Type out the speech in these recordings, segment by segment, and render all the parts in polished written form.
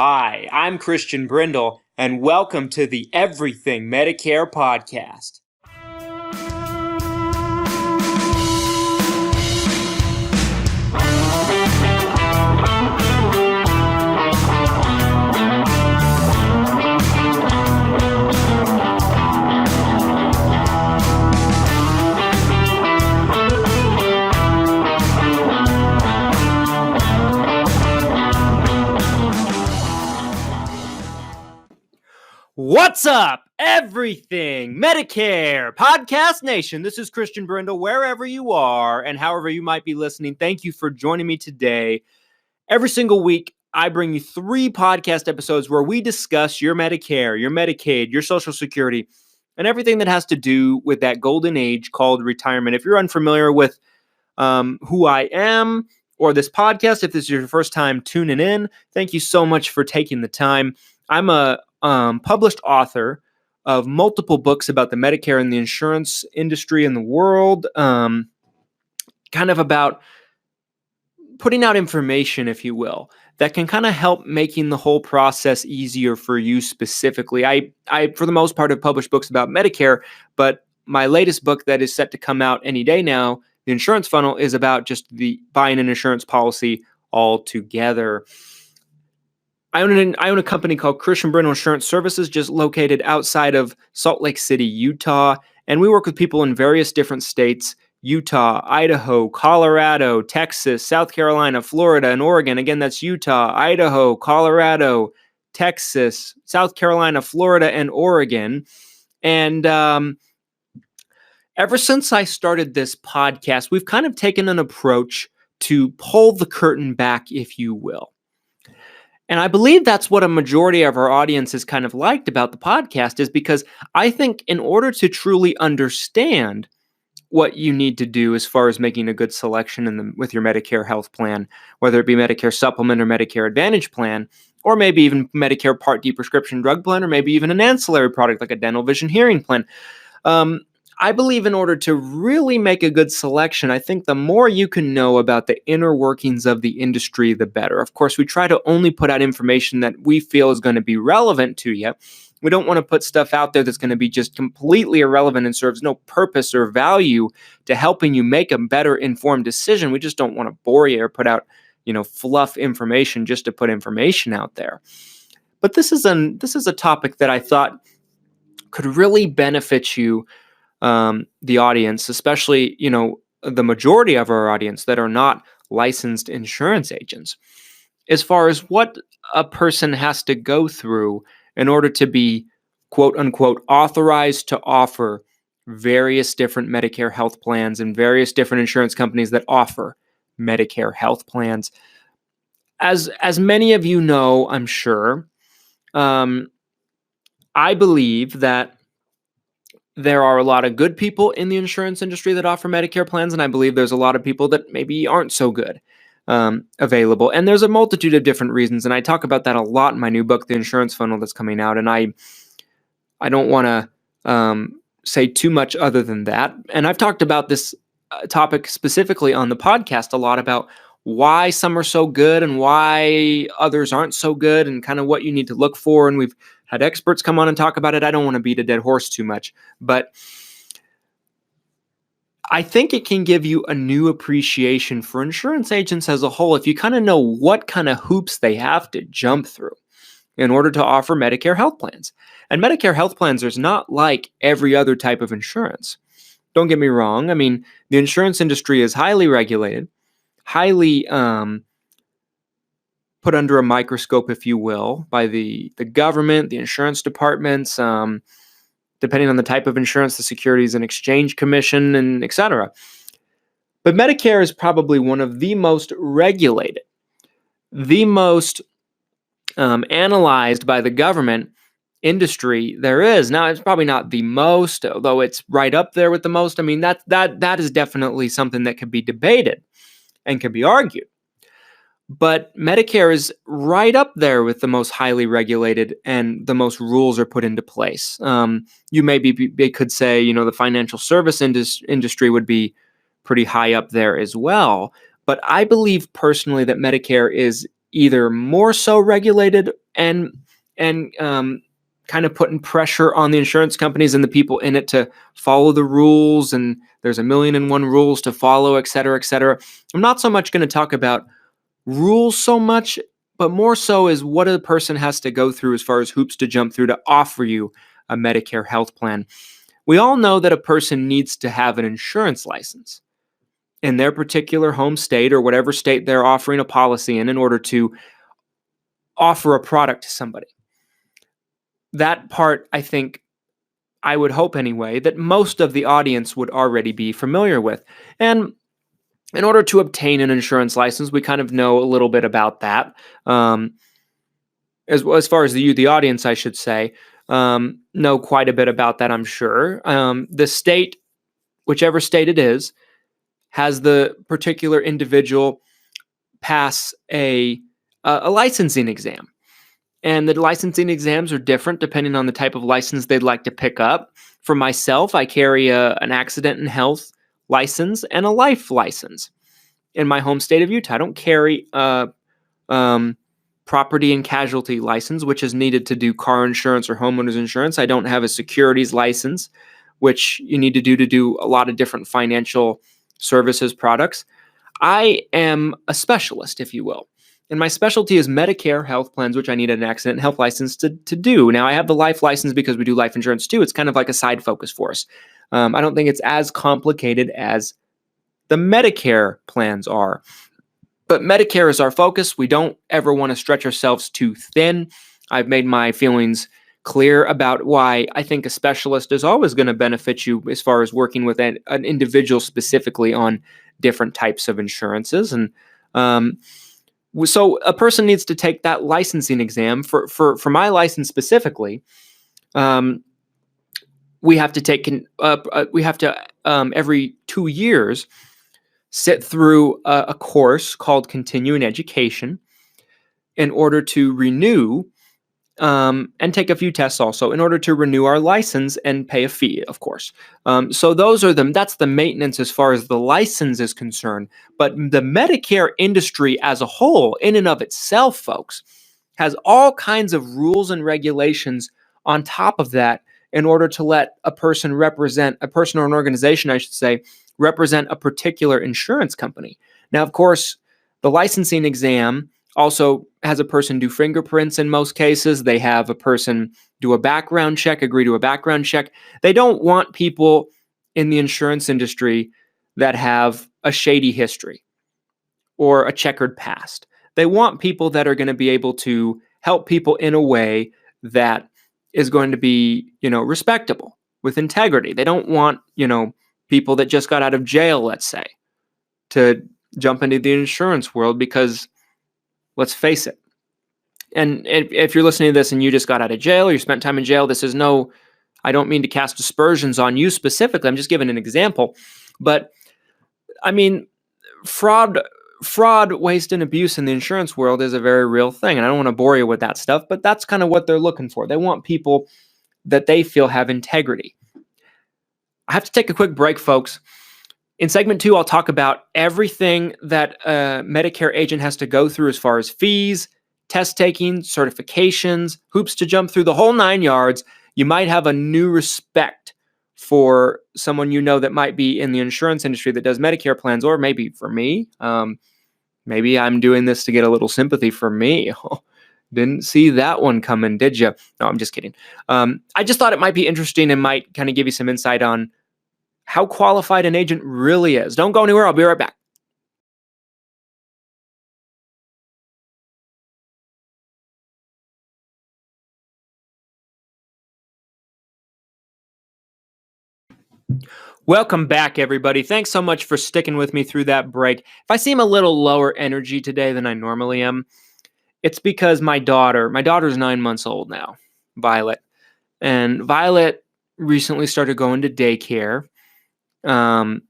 Hi, I'm Christian Brindle, and welcome to the Everything Medicare Podcast. What's up, Everything Medicare Podcast Nation? This is Christian Brindle, wherever you are and however you might be listening. Thank you for joining me today. Every single week, I bring you 3 podcast episodes where we discuss your Medicare, your Medicaid, your Social Security, and everything that has to do with that golden age called retirement. If you're unfamiliar with who I am or this podcast, if this is your first time tuning in, thank you so much for taking the time. I'm a published author of multiple books about the Medicare and the insurance industry in the world, kind of about putting out information, if you will, that can kind of help making the whole process easier for you specifically. I, for the most part, have published books about Medicare, but my latest book that is set to come out any day now, The Insurance Funnel, is about just the buying an insurance policy altogether. I own a company called Christian Brindle Insurance Services, just located outside of Salt Lake City, Utah. And we work with people in various different states: Utah, Idaho, Colorado, Texas, South Carolina, Florida, and Oregon. Again, that's Utah, Idaho, Colorado, Texas, South Carolina, Florida, and Oregon. And ever since I started this podcast, we've kind of taken an approach to pull the curtain back, if you will. And I believe that's what a majority of our audience has kind of liked about the podcast, is because I think in order to truly understand what you need to do as far as making a good selection with your Medicare health plan, whether it be Medicare Supplement or Medicare Advantage plan, or maybe even Medicare Part D prescription drug plan, or maybe even an ancillary product like a dental vision hearing plan. I believe in order to really make a good selection, I think the more you can know about the inner workings of the industry, the better. Of course, we try to only put out information that we feel is going to be relevant to you. We don't want to put stuff out there that's going to be just completely irrelevant and serves no purpose or value to helping you make a better informed decision. We just don't want to bore you or put out, fluff information just to put information out there. But this is a topic that I thought could really benefit you, the audience, especially, the majority of our audience that are not licensed insurance agents, as far as what a person has to go through in order to be, quote unquote, authorized to offer various different Medicare health plans and various different insurance companies that offer Medicare health plans. As many of you know, I'm sure, I believe that there are a lot of good people in the insurance industry that offer Medicare plans, and I believe there's a lot of people that maybe aren't so good available. And there's a multitude of different reasons, and I talk about that a lot in my new book, The Insurance Funnel, that's coming out. And I don't want to say too much other than that. And I've talked about this topic specifically on the podcast a lot, about why some are so good and why others aren't so good, and kind of what you need to look for. And we've had experts come on and talk about it. I don't want to beat a dead horse too much, but I think it can give you a new appreciation for insurance agents as a whole if you kind of know what kind of hoops they have to jump through in order to offer Medicare health plans. And Medicare health plans is not like every other type of insurance. Don't get me wrong. I mean, the insurance industry is highly regulated, highly put under a microscope, if you will, by the government, the insurance departments, depending on the type of insurance, the Securities and Exchange Commission, and et cetera. But Medicare is probably one of the most regulated, the most analyzed by the government industry there is. Now, it's probably not the most, although it's right up there with the most. I mean, that is definitely something that could be debated and could be argued. But Medicare is right up there with the most highly regulated, and the most rules are put into place. You maybe could say, the financial service industry would be pretty high up there as well. But I believe personally that Medicare is either more so regulated and kind of putting pressure on the insurance companies and the people in it to follow the rules, and there's 1,000,001 rules to follow, et cetera, et cetera. I'm not so much going to talk about rules so much, but more so is what a person has to go through as far as hoops to jump through to offer you a Medicare health plan. We all know that a person needs to have an insurance license in their particular home state or whatever state they're offering a policy in order to offer a product to somebody. That part, I think, I would hope anyway, that most of the audience would already be familiar with. And in order to obtain an insurance license, we kind of know a little bit about that. As far as the audience, I should say, know quite a bit about that, I'm sure. The state, whichever state it is, has the particular individual pass a licensing exam. And the licensing exams are different depending on the type of license they'd like to pick up. For myself, I carry an accident and health license and a life license in my home state of Utah. I don't carry a property and casualty license, which is needed to do car insurance or homeowners insurance. I don't have a securities license, which you need to do a lot of different financial services products. I am a specialist, if you will. And my specialty is Medicare health plans, which I need an accident and health license to do. Now, I have the life license because we do life insurance too. It's kind of like a side focus for us. I don't think it's as complicated as the Medicare plans are. But Medicare is our focus. We don't ever want to stretch ourselves too thin. I've made my feelings clear about why I think a specialist is always going to benefit you as far as working with an individual specifically on different types of insurances. And so a person needs to take that licensing exam. For my license specifically, we have to take every 2 years sit through a course called continuing education in order to renew and take a few tests also in order to renew our license and pay a fee, of course. So that's the maintenance as far as the license is concerned. But the Medicare industry as a whole, in and of itself, folks, has all kinds of rules and regulations on top of that in order to let a person or an organization, I should say, represent a particular insurance company. Now, of course, the licensing exam also has a person do fingerprints in most cases. They have a person do a background check, agree to a background check. They don't want people in the insurance industry that have a shady history or a checkered past. They want people that are going to be able to help people in a way that is going to be, respectable, with integrity. They don't want, people that just got out of jail, let's say, to jump into the insurance world because, let's face it. And if you're listening to this and you just got out of jail or you spent time in jail, I don't mean to cast aspersions on you specifically. I'm just giving an example. But I mean, fraud, waste, and abuse in the insurance world is a very real thing. And I don't want to bore you with that stuff, but that's kind of what they're looking for. They want people that they feel have integrity. I have to take a quick break, folks. In segment 2, I'll talk about everything that a Medicare agent has to go through as far as fees, test taking, certifications, hoops to jump through, the whole 9 yards. You might have a new respect for someone that might be in the insurance industry that does Medicare plans, or maybe for me. Maybe I'm doing this to get a little sympathy for me. Didn't see that one coming, did you? No, I'm just kidding. I just thought it might be interesting and might kind of give you some insight on how qualified an agent really is. Don't go anywhere. I'll be right back. Welcome back, everybody. Thanks so much for sticking with me through that break. If I seem a little lower energy today than I normally am, it's because my daughter's 9 months old now, Violet. And Violet recently started going to daycare. And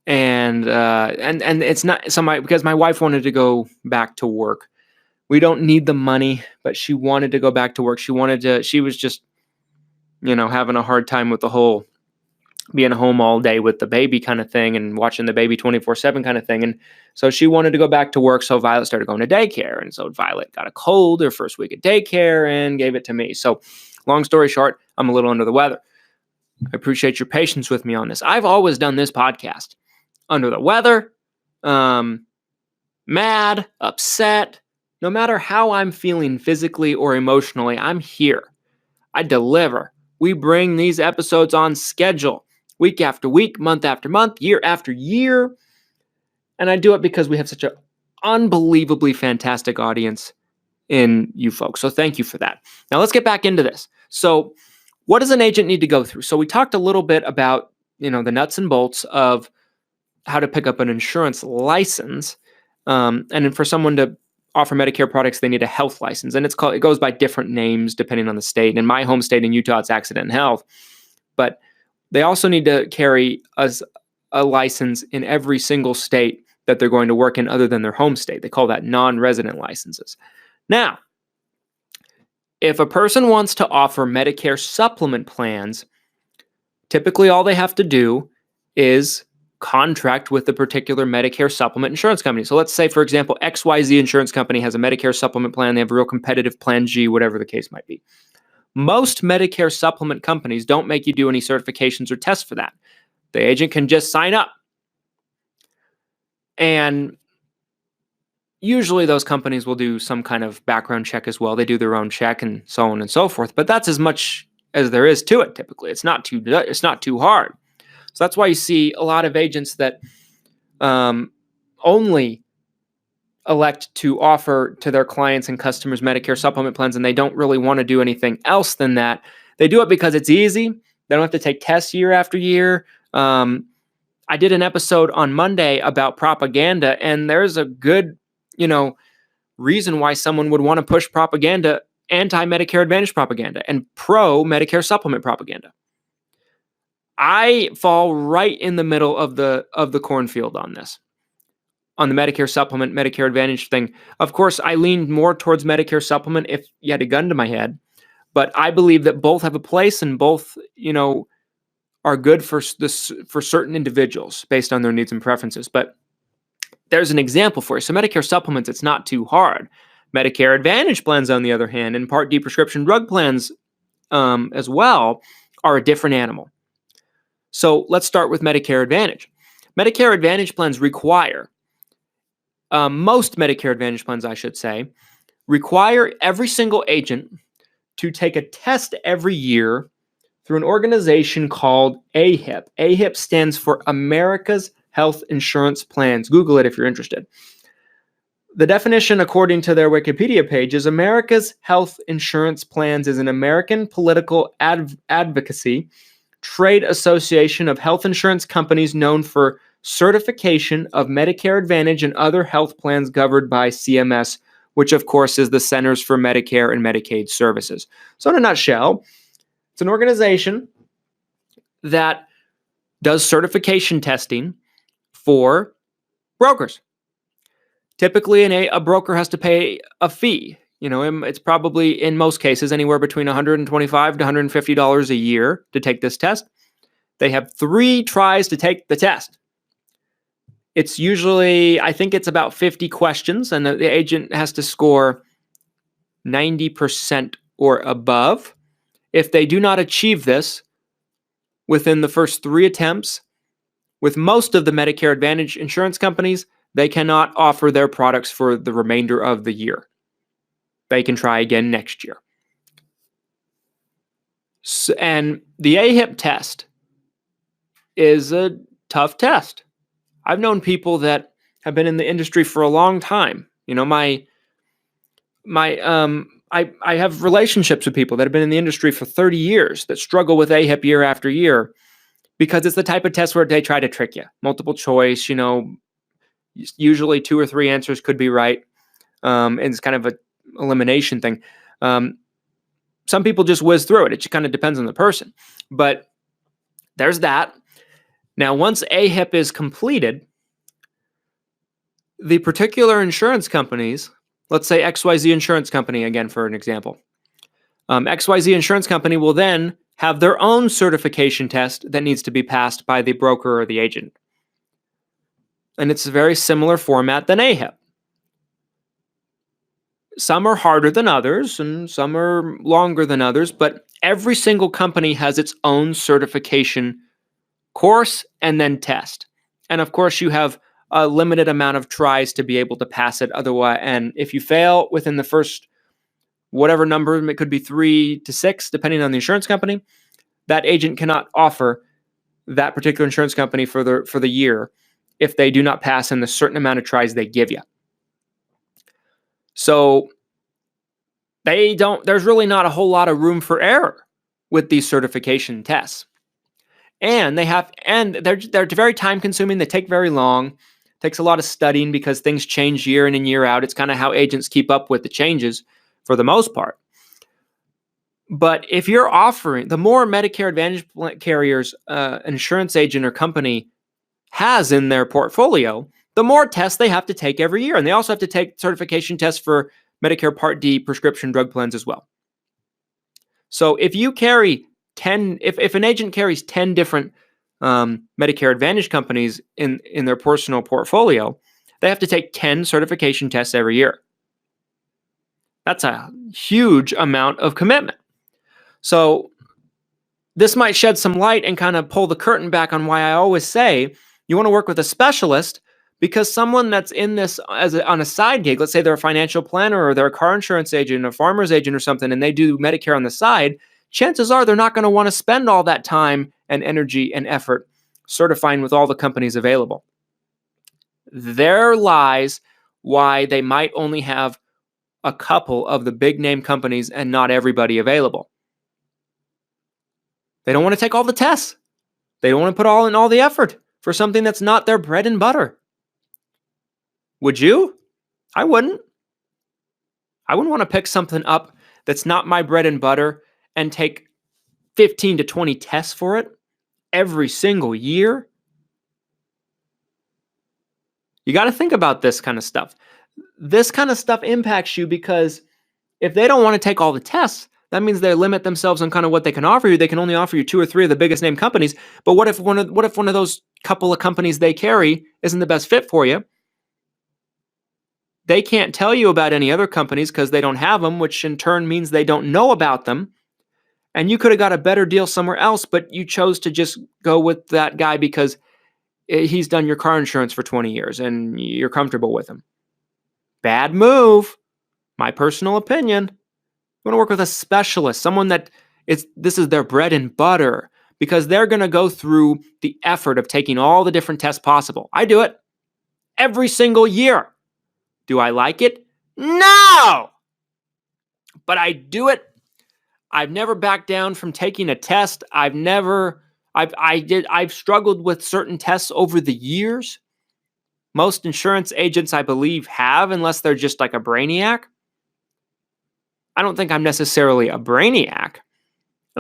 it's not because my wife wanted to go back to work. We don't need the money, but she wanted to go back to work. She was just, having a hard time with the whole being home all day with the baby kind of thing and watching the baby 24/7 kind of thing. And so she wanted to go back to work. So Violet started going to daycare. And so Violet got a cold her first week at daycare and gave it to me. So long story short, I'm a little under the weather. I appreciate your patience with me on this. I've always done this podcast under the weather, mad, upset. No matter how I'm feeling physically or emotionally, I'm here. I deliver. We bring these episodes on schedule, week after week, month after month, year after year. And I do it because we have such an unbelievably fantastic audience in you folks. So thank you for that. Now let's get back into this. So what does an agent need to go through? So we talked a little bit about, the nuts and bolts of how to pick up an insurance license. And then for someone to offer Medicare products, they need a health license. And it goes by different names depending on the state. In my home state in Utah, it's accident and health. But they also need to carry a license in every single state that they're going to work in other than their home state. They call that non-resident licenses. Now, if a person wants to offer Medicare supplement plans, typically all they have to do is contract with the particular Medicare supplement insurance company. So let's say, for example, XYZ insurance company has a Medicare supplement plan. They have a real competitive plan G, whatever the case might be. Most Medicare supplement companies don't make you do any certifications or tests for that. The agent can just sign up. And usually those companies will do some kind of background check as well. They do their own check and so on and so forth. But that's as much as there is to it typically. It's not too hard. So that's why you see a lot of agents that only elect to offer to their clients and customers Medicare supplement plans, and they don't really want to do anything else than that. They do it because it's easy. They don't have to take tests year after year. I did an episode on Monday about propaganda, and there's a good, reason why someone would want to push propaganda, anti-Medicare Advantage propaganda and pro-Medicare supplement propaganda. I fall right in the middle of the cornfield on this, on the Medicare supplement, Medicare Advantage thing. Of course, I leaned more towards Medicare supplement if you had a gun to my head, but I believe that both have a place and both, are good for certain individuals based on their needs and preferences. But there's an example for you. So Medicare supplements, it's not too hard. Medicare Advantage plans, on the other hand, and Part D prescription drug plans as well, are a different animal. So let's start with Medicare Advantage. Medicare Advantage plans require, most Medicare Advantage plans, I should say, require every single agent to take a test every year through an organization called AHIP. AHIP stands for America's Health Insurance Plans. Google it if you're interested. The definition, according to their Wikipedia page, is America's Health Insurance Plans is an American political advocacy trade association of health insurance companies known for certification of Medicare Advantage and other health plans governed by CMS, which of course is the Centers for Medicare and Medicaid Services. So in a nutshell, it's an organization that does certification testing for brokers. Typically, a broker has to pay a fee. It's probably, in most cases, anywhere between $125 to $150 a year to take this test. They have 3 tries to take the test. It's usually, I think it's about 50 questions, and the agent has to score 90% or above. If they do not achieve this within the first 3 attempts, with most of the Medicare Advantage insurance companies, they cannot offer their products for the remainder of the year. They can try again next year. So, and the AHIP test is a tough test. I've known people that have been in the industry for a long time. I have relationships with people that have been in the industry for 30 years that struggle with AHIP year after year because it's the type of test where they try to trick you. Multiple choice, usually 2 or 3 answers could be right. And it's kind of an elimination thing. Some people just whiz through it. It just kind of depends on the person. But there's that. Now, once AHIP is completed, the particular insurance companies, let's say XYZ Insurance Company, again, for an example. XYZ Insurance Company will then have their own certification test that needs to be passed by the broker or the agent. And it's a very similar format than AHIP. Some are harder than others and some are longer than others, but every single company has its own certification course and then test. And of course, you have a limited amount of tries to be able to pass it. Otherwise, and if you fail within the first whatever number, it could be 3 to 6, depending on the insurance company, that agent cannot offer that particular insurance company for the year if they do not pass in the certain amount of tries they give you. So there's really not a whole lot of room for error with these certification tests. And they're very time consuming. They take very long. It takes a lot of studying because things change year in and year out. It's kind of how agents keep up with the changes for the most part. But if you're offering, the more Medicare Advantage carriers insurance agent or company has in their portfolio, the more tests they have to take every year. And they also have to take certification tests for Medicare Part D prescription drug plans as well. So if you carry 10, if an agent carries 10 different Medicare Advantage companies in their personal portfolio, they have to take 10 certification tests every year. That's a huge amount of commitment. So this might shed some light and kind of pull the curtain back on why I always say you want to work with a specialist, because someone that's in this on a side gig, let's say they're a financial planner or they're a car insurance agent, a farmer's agent or something, and they do Medicare on the side, chances are they're not going to want to spend all that time and energy and effort certifying with all the companies available. There lies why they might only have a couple of the big name companies and not everybody available. They don't want to take all the tests. They don't want to put all the effort for something that's not their bread and butter. Would you? I wouldn't. I wouldn't want to pick something up that's not my bread and butter and take 15 to 20 tests for it every single year. You got to think about this kind of stuff. This kind of stuff impacts you because if they don't want to take all the tests, that means they limit themselves on kind of what they can offer you. They can only offer you 2 or 3 of the biggest name companies. But what if one of those couple of companies they carry isn't the best fit for you? They can't tell you about any other companies because they don't have them, which in turn means they don't know about them. And you could have got a better deal somewhere else, but you chose to just go with that guy because he's done your car insurance for 20 years and you're comfortable with him. Bad move. My personal opinion. You want to work with a specialist, someone that this is their bread and butter, because they're going to go through the effort of taking all the different tests possible. I do it every single year. Do I like it? No! But I do it. I've never backed down from taking a test. I've struggled with certain tests over the years. Most insurance agents, I believe, have, unless they're just like a brainiac. I don't think I'm necessarily a brainiac. I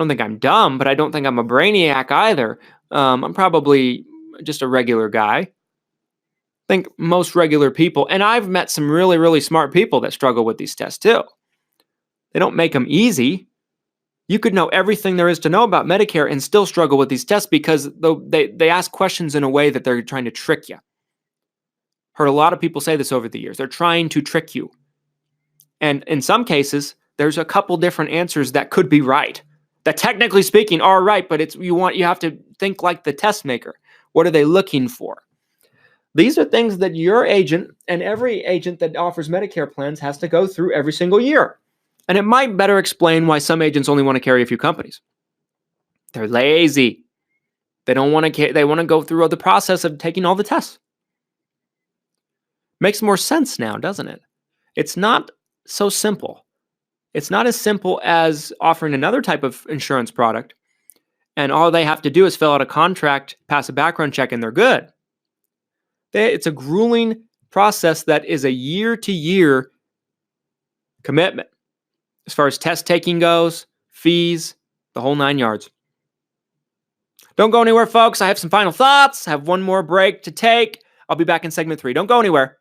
don't think I'm dumb, but I don't think I'm a brainiac either. I'm probably just a regular guy. I think most regular people, and I've met some really, really smart people that struggle with these tests too. They don't make them easy. You could know everything there is to know about Medicare and still struggle with these tests because they ask questions in a way that they're trying to trick you. Heard a lot of people say this over the years. They're trying to trick you. And in some cases, there's a couple different answers that could be right, that technically speaking are right, but you have to think like the test maker. What are they looking for? These are things that your agent and every agent that offers Medicare plans has to go through every single year. And it might better explain why some agents only want to carry a few companies. They're lazy. They don't want to. They want to go through the process of taking all the tests. Makes more sense now, doesn't it? It's not so simple. It's not as simple as offering another type of insurance product, and all they have to do is fill out a contract, pass a background check, and they're good. It's a grueling process that is a year-to-year commitment as far as test taking goes, fees, the whole 9 yards. Don't go anywhere, folks. I have some final thoughts. I have one more break to take. I'll be back in segment 3. Don't go anywhere.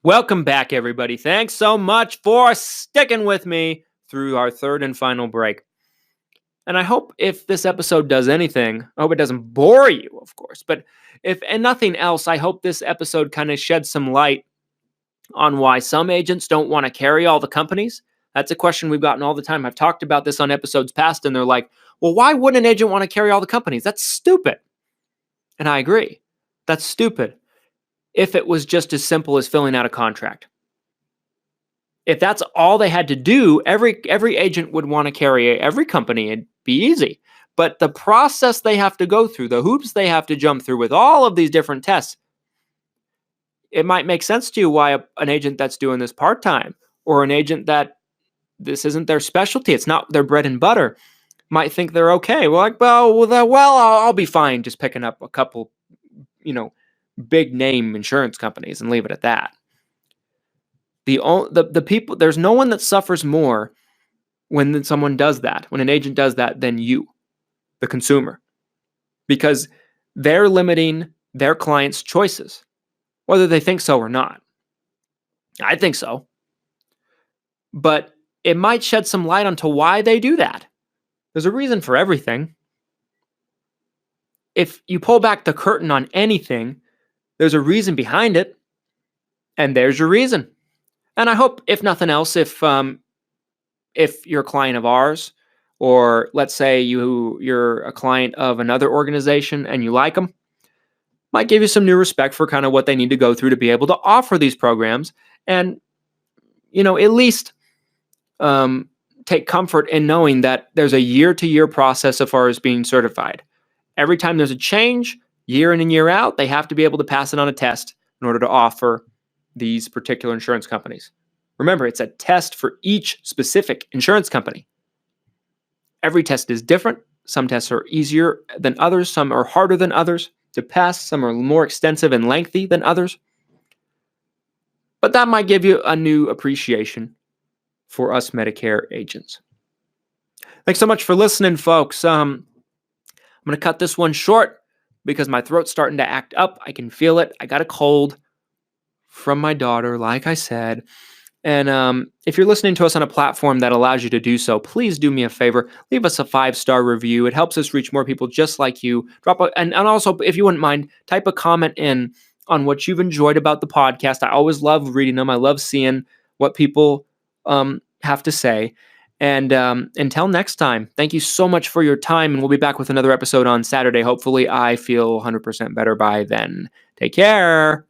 Welcome back, everybody. Thanks so much for sticking with me through our third and final break. And I hope if this episode does anything, I hope it doesn't bore you, of course, but if and nothing else, I hope this episode kind of sheds some light on why some agents don't want to carry all the companies. That's a question we've gotten all the time. I've talked about this on episodes past, and they're like, well, why wouldn't an agent want to carry all the companies? That's stupid. And I agree. That's stupid if it was just as simple as filling out a contract. If that's all they had to do, every agent would want to carry every company. It'd be easy. But the process they have to go through, the hoops they have to jump through with all of these different tests, it might make sense to you why an agent that's doing this part-time or an agent that this isn't their specialty, it's not their bread and butter, might think they're okay. I'll be fine just picking up a couple, big name insurance companies and leave it at that. The people, there's no one that suffers more when someone does that, when an agent does that, than you, the consumer, because they're limiting their clients' choices, whether they think so or not. I think so. But it might shed some light onto why they do that. There's a reason for everything. If you pull back the curtain on anything, there's a reason behind it, and there's your reason. And I hope, if nothing else, if you're a client of ours, or let's say you're a client of another organization and you like them, might give you some new respect for kind of what they need to go through to be able to offer these programs, and at least take comfort in knowing that there's a year-to-year process as far as being certified. Every time there's a change, year in and year out, they have to be able to pass it on a test in order to offer these particular insurance companies. Remember, it's a test for each specific insurance company. Every test is different. Some tests are easier than others. Some are harder than others to pass. Some are more extensive and lengthy than others. But that might give you a new appreciation for us Medicare agents. Thanks so much for listening, folks. I'm going to cut this one short because my throat's starting to act up. I can feel it. I got a cold from my daughter, like I said. And if you're listening to us on a platform that allows you to do so, please do me a favor. Leave us a 5-star review. It helps us reach more people just like you. And also, if you wouldn't mind, type a comment in on what you've enjoyed about the podcast. I always love reading them. I love seeing what people have to say. And until next time, thank you so much for your time. And we'll be back with another episode on Saturday. Hopefully, I feel 100% better by then. Take care.